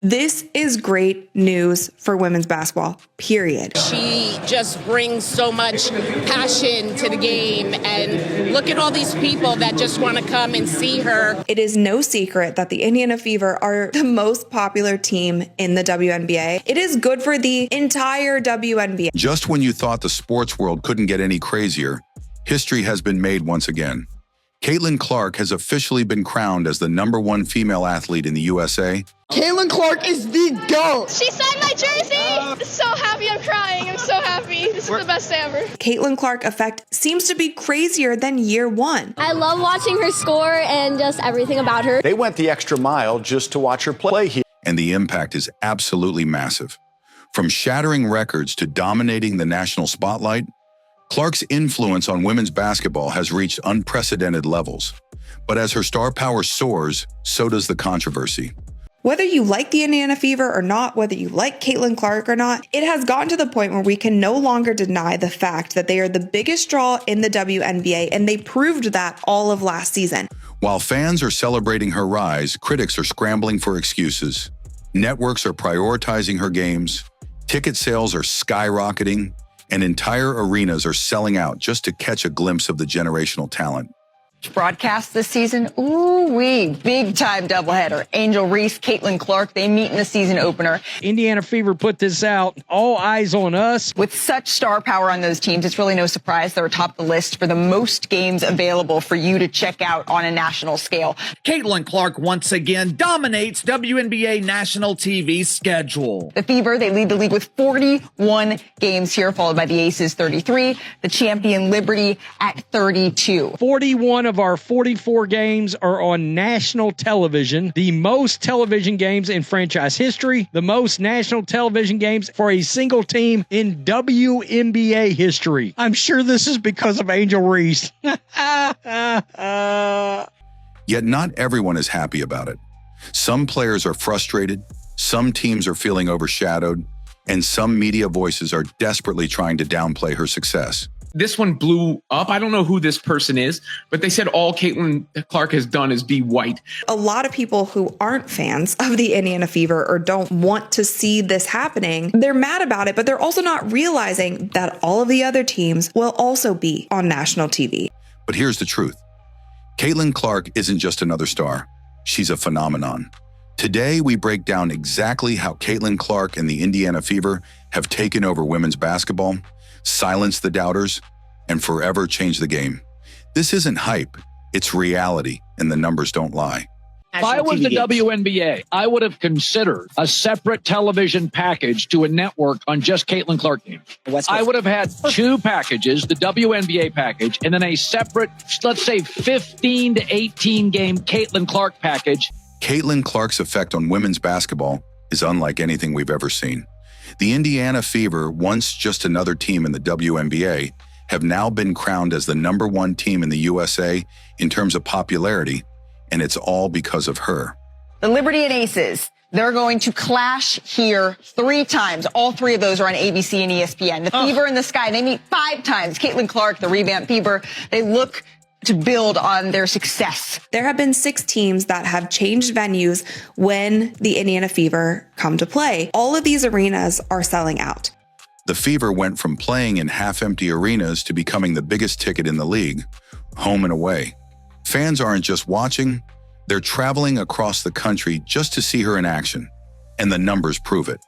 This is great news for women's basketball, period. She just brings so much passion to the game, and look at all these people that just want to come and see her. It is no secret that the Indiana Fever are the most popular team in the WNBA. It is good for the entire WNBA. Just when you thought the sports world couldn't get any crazier, history has been made once again. Caitlin Clark has officially been crowned as the #1 female athlete in the USA. Caitlin Clark is the GOAT. She signed my jersey. I'm so happy. I'm crying. I'm so happy. This is the best day ever. Caitlin Clark effect seems to be crazier than year one. I love watching her score and just everything about her. They went the extra mile just to watch her play here. And the impact is absolutely massive. From shattering records to dominating the national spotlight, Clark's influence on women's basketball has reached unprecedented levels. But as her star power soars, so does the controversy. Whether you like the Indiana Fever or not, whether you like Caitlin Clark or not, it has gotten to the point where we can no longer deny the fact that they are the biggest draw in the WNBA, and they proved that all of last season. While fans are celebrating her rise, critics are scrambling for excuses. Networks are prioritizing her games, ticket sales are skyrocketing, and entire arenas are selling out just to catch a glimpse of the generational talent. Broadcast this season, ooh-wee, big-time doubleheader. Angel Reese, Caitlin Clark, they meet in the season opener. Indiana Fever put this out. All eyes on us. With such star power on those teams, it's really no surprise they're atop the list for the most games available for you to check out on a national scale. Caitlin Clark once again dominates WNBA national TV schedule. The Fever, they lead the league with 41 games here, followed by the Aces 33, the champion Liberty at 32. 41 of our 44 games are on national television, the most television games in franchise history, the most national television games for a single team in WNBA history. I'm sure this is because of Angel Reese. Yet not everyone is happy about it. Some players are frustrated, some teams are feeling overshadowed, and some media voices are desperately trying to downplay her success. This one blew up. I don't know who this person is, but they said all Caitlin Clark has done is be white. A lot of people who aren't fans of the Indiana Fever or don't want to see this happening, they're mad about it, but they're also not realizing that all of the other teams will also be on national TV. But here's the truth. Caitlin Clark isn't just another star. She's a phenomenon. Today, we break down exactly how Caitlin Clark and the Indiana Fever have taken over women's basketball, silence the doubters, and forever change the game. This isn't hype, it's reality, and the numbers don't lie. If I was the WNBA, I would have considered a separate television package to a network on just Caitlin Clark games. I would have had two packages, the WNBA package, and then a separate, let's say 15 to 18 game Caitlin Clark package. Caitlin Clark's effect on women's basketball is unlike anything we've ever seen. The Indiana Fever, once just another team in the WNBA, have now been crowned as the #1 team in the USA in terms of popularity, and it's all because of her. The Liberty and Aces, they're going to clash here 3 times. All 3 of those are on ABC and ESPN. The Fever and the Sky, they meet 5 times. Caitlin Clark, the revamped Fever, they look to build on their success. There have been 6 teams that have changed venues when the Indiana Fever come to play. All of these arenas are selling out. The Fever went from playing in half-empty arenas to becoming the biggest ticket in the league, home and away. Fans aren't just watching, they're traveling across the country just to see her in action, and the numbers prove it.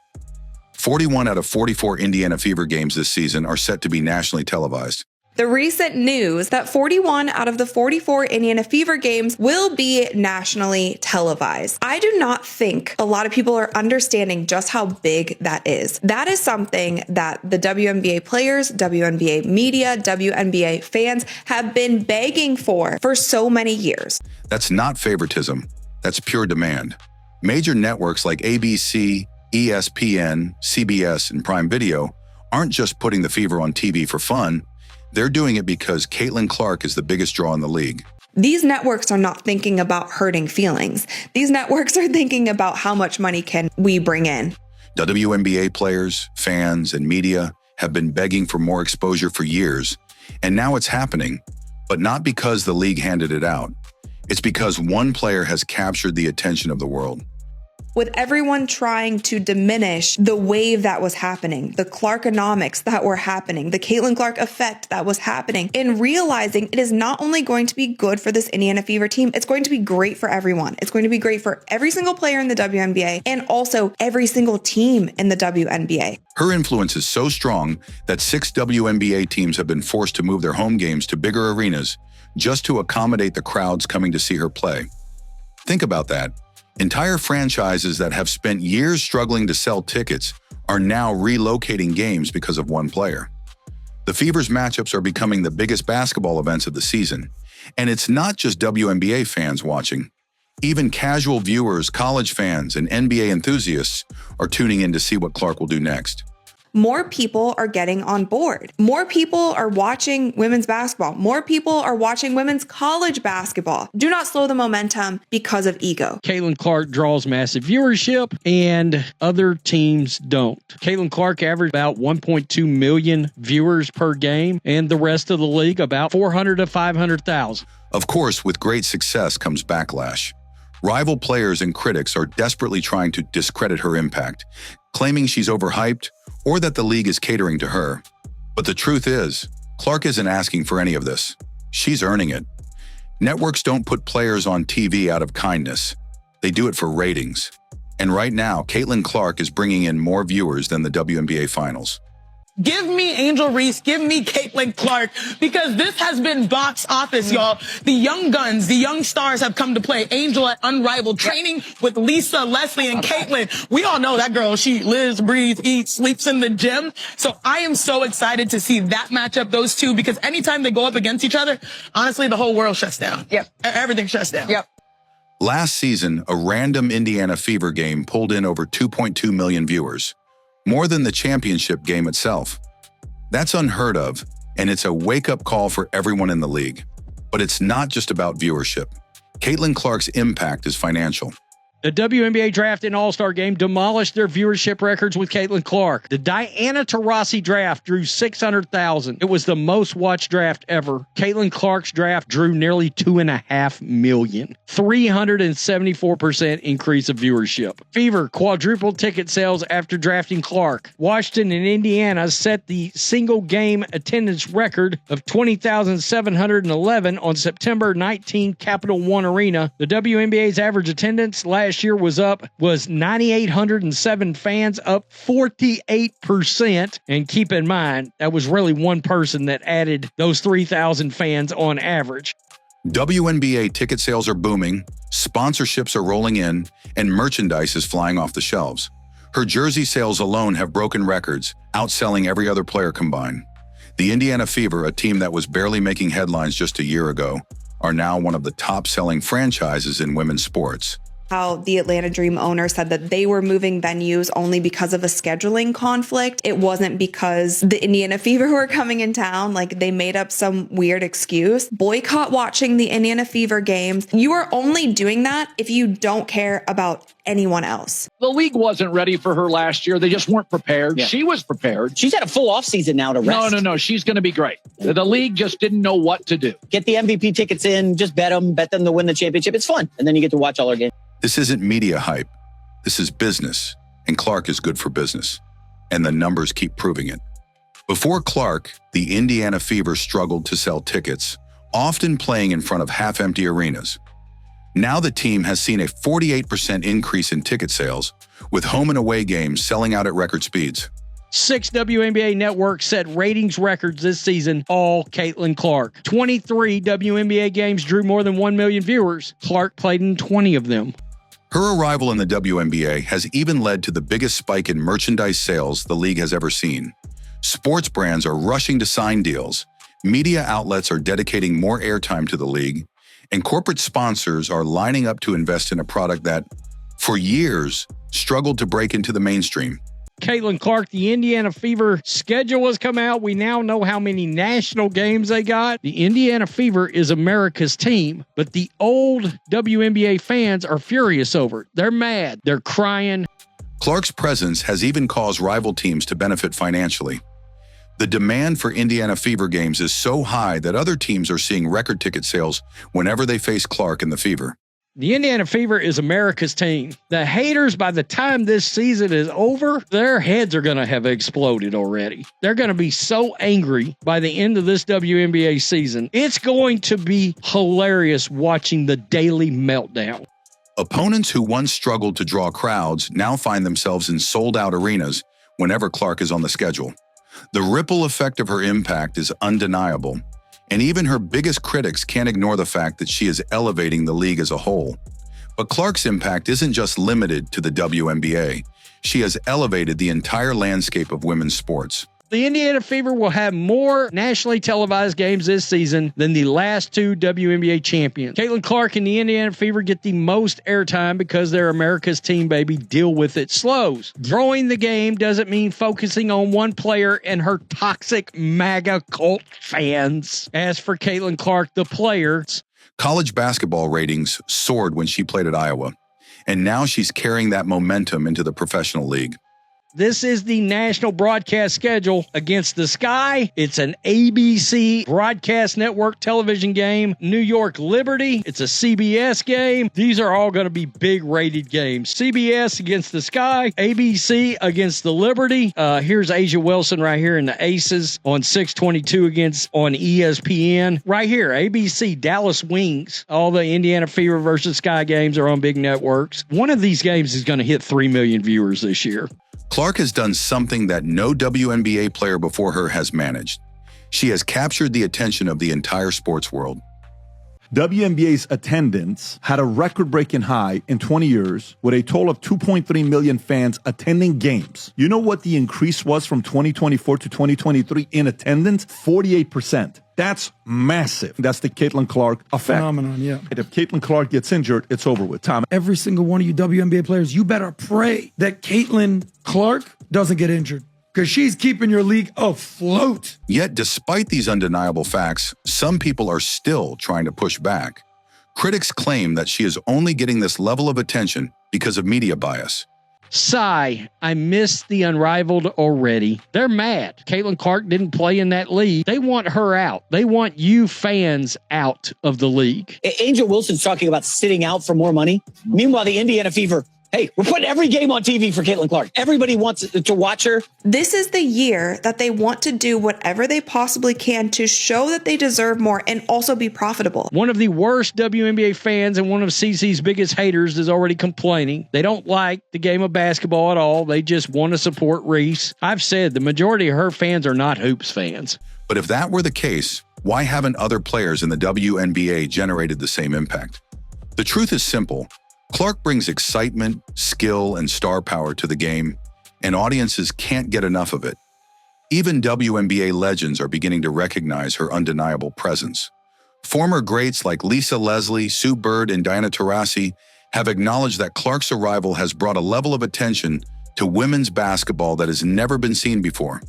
41 out of 44 Indiana Fever games this season are set to be nationally televised. The recent news that 41 out of the 44 Indiana Fever games will be nationally televised. I do not think a lot of people are understanding just how big that is. That is something that the WNBA players, WNBA media, WNBA fans have been begging for so many years. That's not favoritism. That's pure demand. Major networks like ABC, ESPN, CBS, and Prime Video aren't just putting the Fever on TV for fun. They're doing it because Caitlin Clark is the biggest draw in the league. These networks are not thinking about hurting feelings. These networks are thinking about how much money can we bring in. WNBA players, fans, and media have been begging for more exposure for years, and now it's happening, but not because the league handed it out. It's because one player has captured the attention of the world. with everyone trying to diminish the wave that was happening, the Clarkonomics that were happening, the Caitlin Clark effect that was happening, and realizing it is not only going to be good for this Indiana Fever team, it's going to be great for everyone. It's going to be great for every single player in the WNBA and also every single team in the WNBA. Her influence is so strong that 6 WNBA teams have been forced to move their home games to bigger arenas just to accommodate the crowds coming to see her play. Think about that. Entire franchises that have spent years struggling to sell tickets are now relocating games because of one player. The Fever's matchups are becoming the biggest basketball events of the season, and it's not just WNBA fans watching. Even casual viewers, college fans, and NBA enthusiasts are tuning in to see what Clark will do next. More people are getting on board. More people are watching women's basketball. More people are watching women's college basketball. Do not slow the momentum because of ego. Caitlin Clark draws massive viewership and other teams don't. Caitlin Clark averaged about 1.2 million viewers per game, and the rest of the league about 400 to 500,000. Of course, with great success comes backlash. Rival players and critics are desperately trying to discredit her impact, claiming she's overhyped or that the league is catering to her. But the truth is, Clark isn't asking for any of this. She's earning it. Networks don't put players on TV out of kindness. They do it for ratings. And right now, Caitlin Clark is bringing in more viewers than the WNBA Finals. Give me Angel Reese, give me Caitlin Clark, because this has been box office, y'all. The young guns, the young stars have come to play. Angel at Unrivaled, training with Lisa, Leslie, and Caitlin. We all know that girl. She lives, breathes, eats, sleeps in the gym. So I am so excited to see that matchup, those two, because anytime they go up against each other, honestly, the whole world shuts down. Yep. Everything shuts down. Yep. Last season, a random Indiana Fever game pulled in over 2.2 million viewers, more than the championship game itself. That's unheard of, and it's a wake-up call for everyone in the league. But it's not just about viewership. Caitlin Clark's impact is financial. The WNBA Draft and All-Star Game demolished their viewership records with Caitlin Clark. The Diana Taurasi draft drew 600,000. It was the most watched draft ever. Caitlin Clark's draft drew nearly 2.5 million. 374% increase of viewership. Fever quadrupled ticket sales after drafting Clark. Washington and Indiana set the single game attendance record of 20,711 on September 19 Capital One Arena. The WNBA's average attendance last year was 9,807 fans, up 48%. And keep in mind, that was really one person that added those 3,000 fans on average. WNBA ticket sales are booming, sponsorships are rolling in, and merchandise is flying off the shelves. Her jersey sales alone have broken records, outselling every other player combined. The Indiana Fever, a team that was barely making headlines just a year ago, are now one of the top-selling franchises in women's sports. How the Atlanta Dream owner said that they were moving venues only because of a scheduling conflict. It wasn't because the Indiana Fever were coming in town. Like, they made up some weird excuse. Boycott watching the Indiana Fever games. You are only doing that if you don't care about anyone else. The league wasn't ready for her last year. They just weren't prepared. Yeah. She was prepared. She's had a full offseason now to rest. No. She's going to be great. The league just didn't know what to do. Get the MVP tickets in, just bet them to win the championship. It's fun. And then you get to watch all her games. This isn't media hype. This is business, and Clark is good for business. And the numbers keep proving it. Before Clark, the Indiana Fever struggled to sell tickets, often playing in front of half-empty arenas. Now the team has seen a 48% increase in ticket sales, with home and away games selling out at record speeds. 6 WNBA networks set ratings records this season, all Caitlin Clark. 23 WNBA games drew more than 1 million viewers. Clark played in 20 of them. Her arrival in the WNBA has even led to the biggest spike in merchandise sales the league has ever seen. Sports brands are rushing to sign deals, media outlets are dedicating more airtime to the league, and corporate sponsors are lining up to invest in a product that, for years, struggled to break into the mainstream. Caitlin Clark, the Indiana Fever schedule has come out. We now know how many national games they got. The Indiana Fever is America's team, but the old WNBA fans are furious over it. They're mad. They're crying. Clark's presence has even caused rival teams to benefit financially. The demand for Indiana Fever games is so high that other teams are seeing record ticket sales whenever they face Clark and the Fever. The Indiana Fever is America's team. The haters, by the time this season is over, their heads are going to have exploded already. They're going to be so angry by the end of this WNBA season. It's going to be hilarious watching the daily meltdown. Opponents who once struggled to draw crowds now find themselves in sold-out arenas whenever Clark is on the schedule. The ripple effect of her impact is undeniable, and even her biggest critics can't ignore the fact that she is elevating the league as a whole. But Clark's impact isn't just limited to the WNBA. She has elevated the entire landscape of women's sports. The Indiana Fever will have more nationally televised games this season than the last two WNBA champions. Caitlin Clark and the Indiana Fever get the most airtime because they're America's team, baby. Deal with it. Slows. Growing the game doesn't mean focusing on one player and her toxic MAGA cult fans. As for Caitlin Clark, the players. College basketball ratings soared when she played at Iowa, and now she's carrying that momentum into the professional league. This is the national broadcast schedule against the Sky. It's an ABC broadcast network television game. New York Liberty. It's a CBS game. These are all going to be big rated games. CBS against the Sky. ABC against the Liberty. Here's Asia Wilson right here in the Aces on 622 on ESPN. Right here, ABC, Dallas Wings. All the Indiana Fever versus Sky games are on big networks. One of these games is going to hit 3 million viewers this year. Clark has done something that no WNBA player before her has managed. She has captured the attention of the entire sports world. WNBA's attendance had a record-breaking high in 20 years with a total of 2.3 million fans attending games. You know what the increase was from 2024 to 2023 in attendance? 48%. That's massive. That's the Caitlin Clark effect. Phenomenon, yeah. If Caitlin Clark gets injured, it's over with. Tom. Every single one of you WNBA players, you better pray that Caitlin Clark doesn't get injured, because she's keeping your league afloat. Yet, despite these undeniable facts, some people are still trying to push back. Critics claim that she is only getting this level of attention because of media bias. Sigh, I miss the Unrivaled already. They're mad. Caitlin Clark didn't play in that league. They want her out. They want you fans out of the league. Angel Wilson's talking about sitting out for more money. Meanwhile, the Indiana Fever, hey, we're putting every game on TV for Caitlin Clark. Everybody wants to watch her. This is the year that they want to do whatever they possibly can to show that they deserve more and also be profitable. One of the worst WNBA fans and one of CC's biggest haters is already complaining. They don't like the game of basketball at all. They just want to support Reese. I've said the majority of her fans are not Hoops fans. But if that were the case, why haven't other players in the WNBA generated the same impact? The truth is simple. Clark brings excitement, skill, and star power to the game, and audiences can't get enough of it. Even WNBA legends are beginning to recognize her undeniable presence. Former greats like Lisa Leslie, Sue Bird, and Diana Taurasi have acknowledged that Clark's arrival has brought a level of attention to women's basketball that has never been seen before.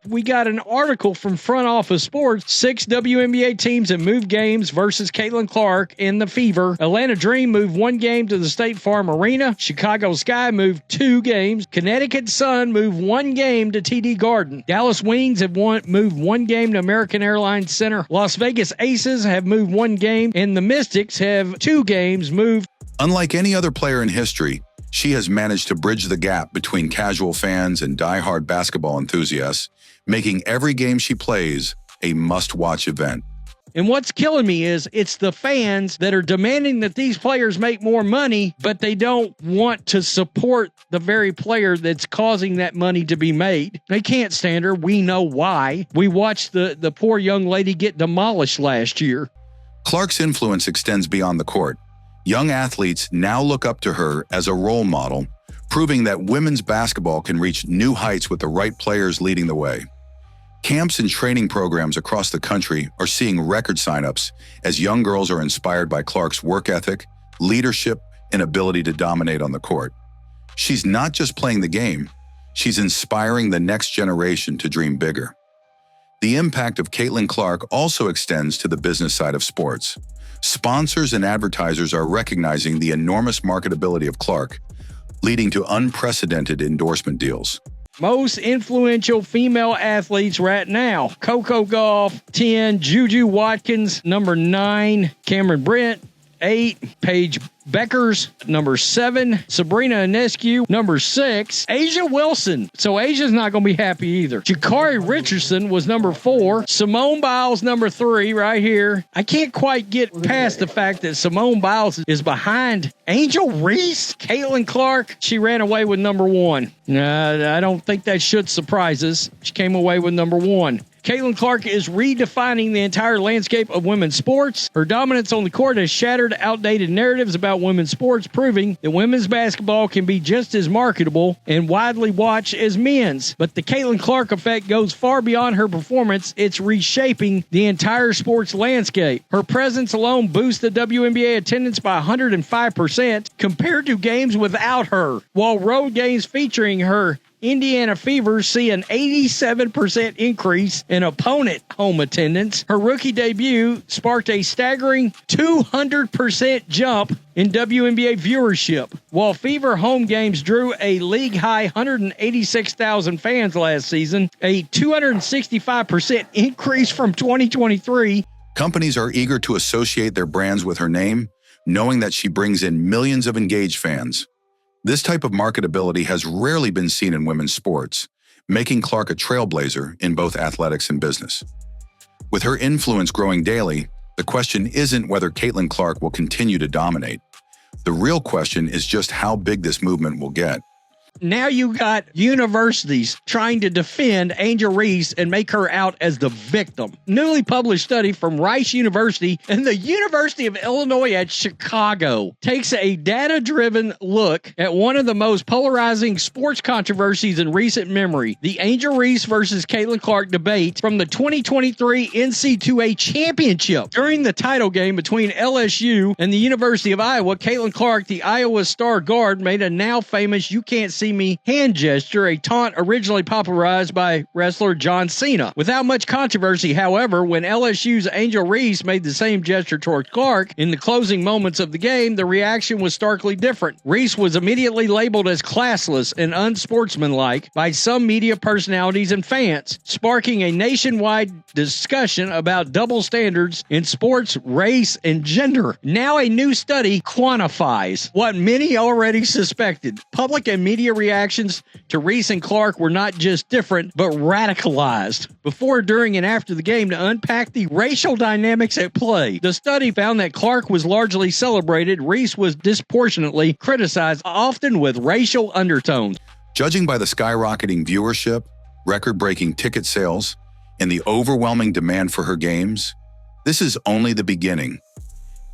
We got an article from Front Office Sports. 6 WNBA teams have moved games versus Caitlin Clark in the Fever. Atlanta Dream moved 1 game to the State Farm Arena. Chicago Sky moved 2 games. Connecticut Sun moved 1 game to TD Garden. Dallas Wings have moved 1 game to American Airlines Center. Las Vegas Aces have moved 1 game, and the Mystics have 2 games moved. Unlike any other player in history, she has managed to bridge the gap between casual fans and die-hard basketball enthusiasts, making every game she plays a must-watch event. And what's killing me is it's the fans that are demanding that these players make more money, but they don't want to support the very player that's causing that money to be made. They can't stand her. We know why. We watched the poor young lady get demolished last year. Clark's influence extends beyond the court. Young athletes now look up to her as a role model, proving that women's basketball can reach new heights with the right players leading the way. Camps and training programs across the country are seeing record signups as young girls are inspired by Clark's work ethic, leadership, and ability to dominate on the court. She's not just playing the game, she's inspiring the next generation to dream bigger. The impact of Caitlin Clark also extends to the business side of sports. Sponsors and advertisers are recognizing the enormous marketability of Clark, leading to unprecedented endorsement deals. Most influential female athletes right now: Coco Gauff, 10, Juju Watkins, number 9, Cameron Brent, 8, Paige Beckers. Number 7, Sabrina Ionescu. Number 6, Asia Wilson. So Asia's not going to be happy either. Jakari Richardson was number 4. Simone Biles, number 3, right here. I can't quite get past the fact that Simone Biles is behind Angel Reese. Caitlin Clark, she ran away with number 1. I don't think that should surprise us. She came away with number 1. Caitlin Clark is redefining the entire landscape of women's sports. Her dominance on the court has shattered outdated narratives about women's sports, proving that women's basketball can be just as marketable and widely watched as men's. But the Caitlin Clark effect goes far beyond her performance. It's reshaping the entire sports landscape. Her presence alone boosts the WNBA attendance by 105% compared to games without her, while road games featuring her Indiana Fever see an 87% increase in opponent home attendance. Her rookie debut sparked a staggering 200% jump in WNBA viewership, while Fever home games drew a league-high 186,000 fans last season, a 265% increase from 2023. Companies are eager to associate their brands with her name, knowing that she brings in millions of engaged fans. This type of marketability has rarely been seen in women's sports, making Clark a trailblazer in both athletics and business. With her influence growing daily, the question isn't whether Caitlin Clark will continue to dominate. The real question is just how big this movement will get. Now you got universities trying to defend Angel Reese and make her out as the victim. Newly published study from Rice University and the University of Illinois at Chicago takes a data-driven look at one of the most polarizing sports controversies in recent memory, the Angel Reese versus Caitlin Clark debate from the 2023 NCAA Championship. During the title game between LSU and the University of Iowa, Caitlin Clark, the Iowa star guard, made a now famous "you can't see me" hand gesture, a taunt originally popularized by wrestler John Cena. Without much controversy, however, when LSU's Angel Reese made the same gesture toward Clark in the closing moments of the game, the reaction was starkly different. Reese was immediately labeled as classless and unsportsmanlike by some media personalities and fans, sparking a nationwide discussion about double standards in sports, race, and gender. Now a new study quantifies what many already suspected. Public and media reactions to Reese and Clark were not just different, but radicalized. Before, during, and after the game, to unpack the racial dynamics at play, the study found that Clark was largely celebrated. Reese was disproportionately criticized, often with racial undertones. Judging by the skyrocketing viewership, record-breaking ticket sales, and the overwhelming demand for her games, this is only the beginning.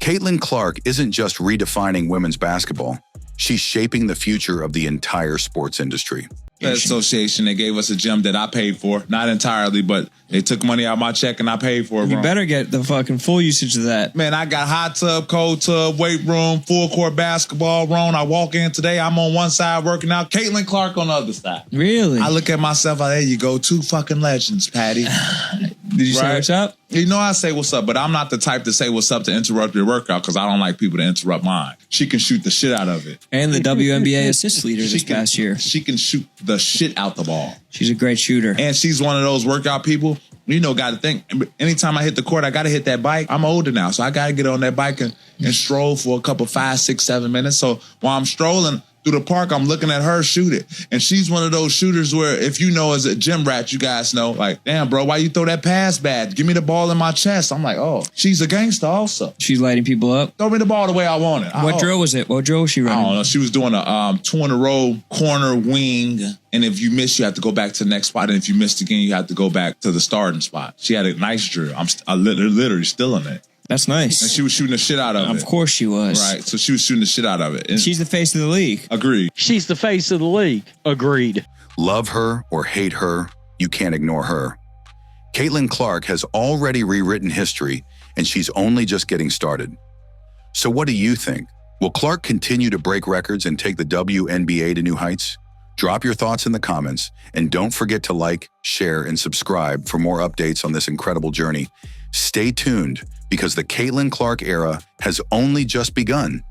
Caitlin Clark isn't just redefining women's basketball. She's shaping the future of the entire sports industry. The association, they gave us a gym that I paid for. Not entirely, but they took money out of my check and I paid for it. You better get the fucking full usage of that. Man, I got hot tub, cold tub, weight room, full court basketball room. I walk in today, I'm on one side working out. Caitlin Clark on the other side. Really? I look at myself, there you go, 2 fucking legends, Patty. Did you say what's up? You know I say what's up, but I'm not the type to say what's up to interrupt your workout because I don't like people to interrupt mine. She can shoot the shit out of it. And the WNBA assist leader this past year. She can shoot the shit out the ball. She's a great shooter. And she's one of those workout people, you know, got to think, anytime I hit the court, I got to hit that bike. I'm older now, so I got to get on that bike and stroll for a couple 5, 6, 7 minutes. So while I'm strolling through the park, I'm looking at her shoot it. And she's one of those shooters where, if you know, as a gym rat, you guys know, like, damn, bro, why you throw that pass bad? Give me the ball in my chest. I'm like, oh, she's a gangster also. She's lighting people up. Throw me the ball the way I want it. What drill was it? What drill was she running? I don't know. She was doing a 2 in a row corner wing. And if you miss, you have to go back to the next spot. And if you missed again, you have to go back to the starting spot. She had a nice drill. I'm literally still in it. That's nice. And she was shooting the shit out of it. Of course she was. Right. So she was shooting the shit out of it. And she's the face of the league. Agreed. She's the face of the league. Agreed. Love her or hate her, you can't ignore her. Caitlin Clark has already rewritten history, and she's only just getting started. So what do you think? Will Clark continue to break records and take the WNBA to new heights? Drop your thoughts in the comments, and don't forget to like, share, and subscribe for more updates on this incredible journey. Stay tuned, because the Caitlin Clark era has only just begun.